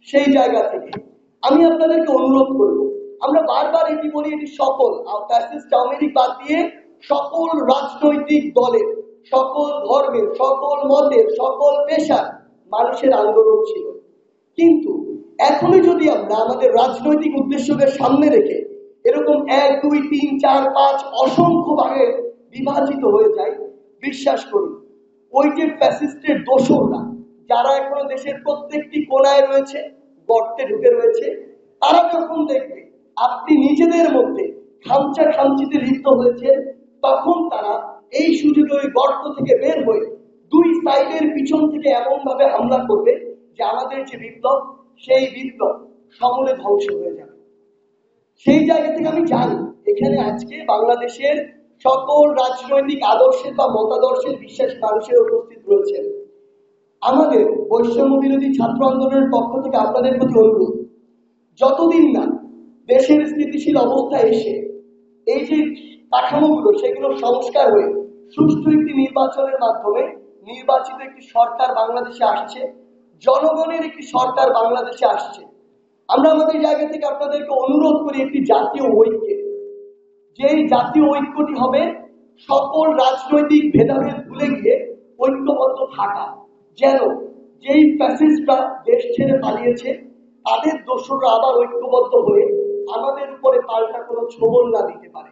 সেই জায়গা থেকে আমি আপনাদেরকে অনুরোধ করব, আমরা বারবার এটি বলি, এটি সকল ফ্যাসিস্ট আওয়ামী লীগ বাদ দিয়ে সকল রাজনৈতিক দলের, সকল ধর্মের, সকল মতের, সকল পেশার মানুষের আন্দোলন ছিল। কিন্তু এখনই যদি আমরা আমাদের রাজনৈতিক উদ্দেশ্যকে সামনে রেখে এরকম 1, 2, 3, 4, 5 অসংখ্য ভাগে বিভাজিত হয়ে যায়, বিশ্বাস করুন ওই যে ফ্যাসিস্টের দোসররা যারা এখনো দেশের প্রত্যেকটি কোনায় রয়েছে, গর্তে ঢুকে রয়েছে, তারা যখন দেখবে আপনি নিজেদের মধ্যে খামচা খামচিতে লিপ্ত হয়েছেন, তখন তারা এই সুযোগে ওই গর্ত থেকে বের হয়ে দুই সাইডের পিছন থেকে এমন ভাবে হামলা করবে যে আমাদের যে বিপ্লব, সেই বিপ্লব সমূলে ধ্বংস হয়ে যাবে। সেই জায়গা থেকে আমি জানি এখানে আজকে বাংলাদেশের সকল রাজনৈতিক আদর্শের বা মতাদর্শের বিশ্বাসী মানুষের উপস্থিত রয়েছেন। আমাদের বৈষম্য বিরোধী ছাত্র আন্দোলনের পক্ষ থেকে আপনাদের প্রতি অনুরোধ, যতদিন না দেশের স্থিতিশীল অবস্থা এসে এই যে কাঠামোগুলো সেগুলো সংস্কার হয়ে সুষ্ঠু একটি নির্বাচনের মাধ্যমে নির্বাচিত একটি সরকার বাংলাদেশে আসছে, জনগণের একটি সরকার বাংলাদেশে আসছে, আমরা আমাদের জায়গা থেকে আপনাদেরকে অনুরোধ করি একটি জাতীয় ঐক্যে, যেই জাতীয় ঐক্যটি হবে সকল রাজনৈতিক ভেদাভেদ ভুলে গিয়ে ঐক্যবদ্ধ থাকা, যেন যেই ফ্যাসিস্টরা দেশ ছেড়ে পালিয়েছে তাদের দোসররা আবার ঐক্যবদ্ধ হয়ে আমাদের উপরে পাল্টা কোনো ছোবল না দিতে পারে।